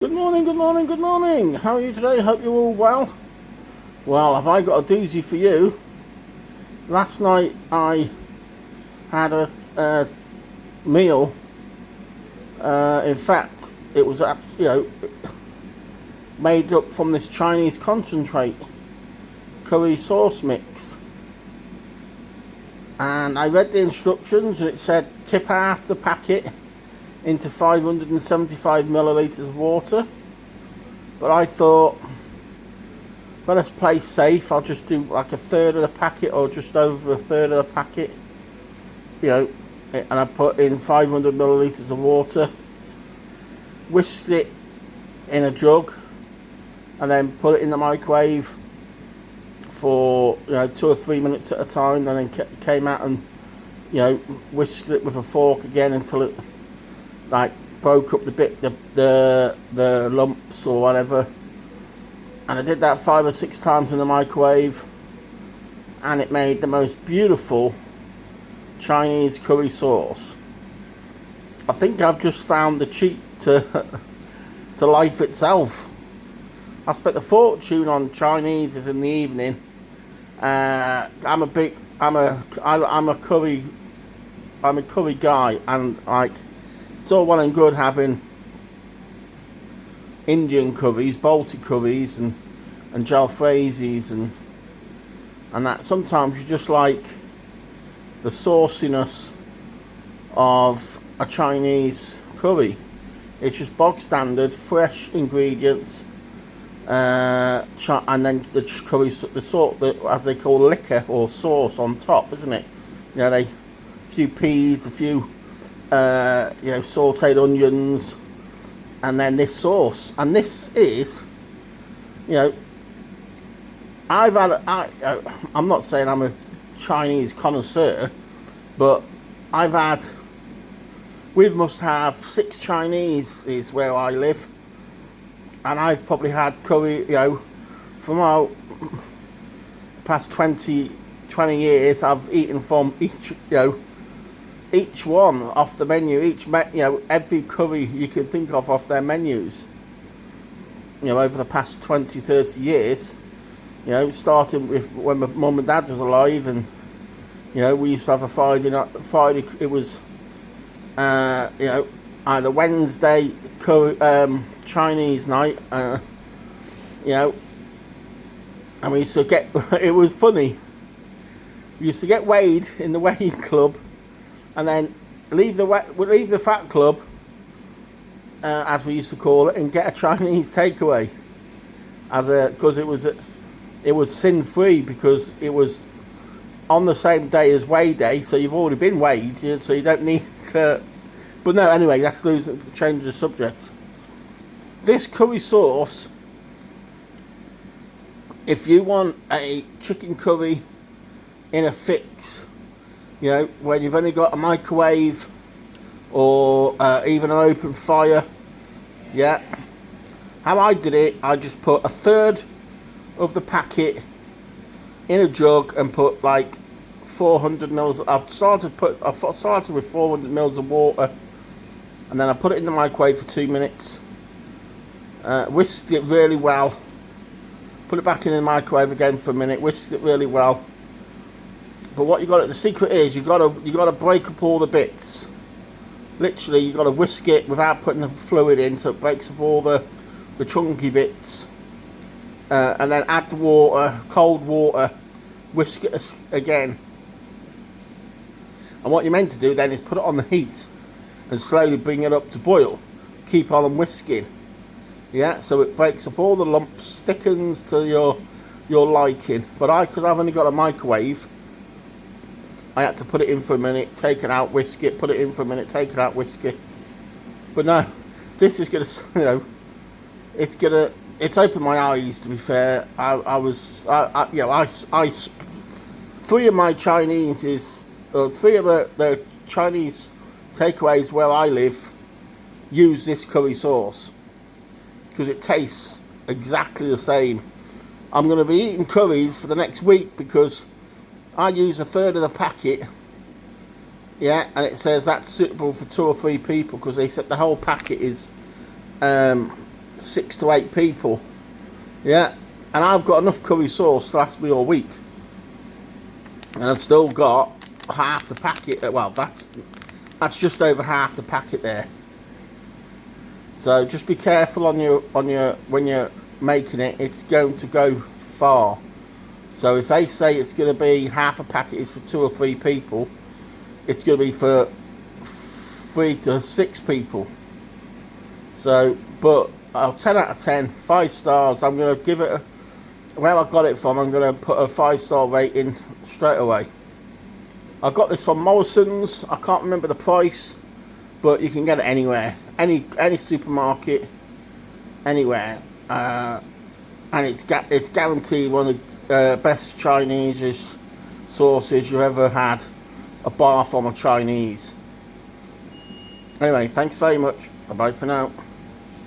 Good morning, good morning, good morning. How are you today? Hope you're all well. Well, have I got a doozy for you? Last night I had a meal. In fact, it was made up from this Chinese concentrate curry sauce mix. And I read the instructions and it said tip half the packet into 575 millilitres of water. But I thought, let's play safe. I'll just do like a third of the packet or just over a third of the packet. And I put in 500 millilitres of water, whisked it in a jug, and then put it in the microwave for 2 or 3 minutes at a time. And then came out and whisked it with a fork again until it broke up the lumps or whatever. And I did that 5 or 6 times in the microwave, and it made the most beautiful Chinese curry sauce. I think I've just found the cheat to life itself. I spent a fortune on Chinese in the evening. I'm a curry guy, and it's all well and good having Indian curries, Baltic curries, and jalfrezis and that. Sometimes you just like the sauciness of a Chinese curry. It's just bog standard, fresh ingredients, and then the curry, as they call liquor or sauce on top, isn't it? A few peas, a few sauteed onions, and then this sauce. And this is, I'm not saying I'm a Chinese connoisseur, but we must have 6 Chinese is where I live, and I've probably had curry, from our past 20 years. I've eaten from each one off the menu, every curry you can think of off their menus, over the past 20-30 years, starting with when my mum and dad was alive. And we used to have a Friday, it was either Wednesday curry, Chinese night, and we used to get it was funny, we used to get weighed in the weighing club, and then leave the fat club, as we used to call it, and get a Chinese takeaway because it was sin free, because it was on the same day as weigh day, so you've already been weighed, so you don't need to. But no, anyway, let's change the subject. This curry sauce, if you want a chicken curry in a fix, when you've only got a microwave or even an open fire, how I did it, I just put a third of the packet in a jug and put 400 mils. I started with 400 mils of water, and then I put it in the microwave for 2 minutes, whisked it really well, put it back in the microwave again for a minute, whisked it really well. But what the secret is, you got to break up all the bits. Literally, you got to whisk it without putting the fluid in, so it breaks up all the chunky bits. And then add the water, cold water, whisk it again. And what you're meant to do then is put it on the heat and slowly bring it up to boil. Keep on whisking. So it breaks up all the lumps, thickens to your liking. But because I've only got a microwave, I had to put it in for a minute, take it out, whisk it, put it in for a minute, take it out, whisk it. But no, this is gonna, it's opened my eyes, to be fair. Three of my Chinese three of the Chinese takeaways where I live use this curry sauce, because it tastes exactly the same. I'm going to be eating curries for the next week, because I use a third of the packet, and it says that's suitable for 2 or 3 people, because they said the whole packet is 6 to 8 people. Yeah, and I've got enough curry sauce to last me all week, and I've still got half the packet. Well, that's just over half the packet there. So just be careful on your when you're making it. It's going to go far. So if they say it's going to be half a packet is for 2 or 3 people, it's going to be for 3 to 6 people. So, but 10 out of 10, 5 stars. I'm going to give it where I got it from, I'm going to put a 5-star rating straight away. I got this from Morrison's. I can't remember the price, but you can get it anywhere, any supermarket, anywhere, and it's guaranteed one of the best Chinese sauces you ever had a bar from a Chinese. Anyway, thanks very much. Bye for now.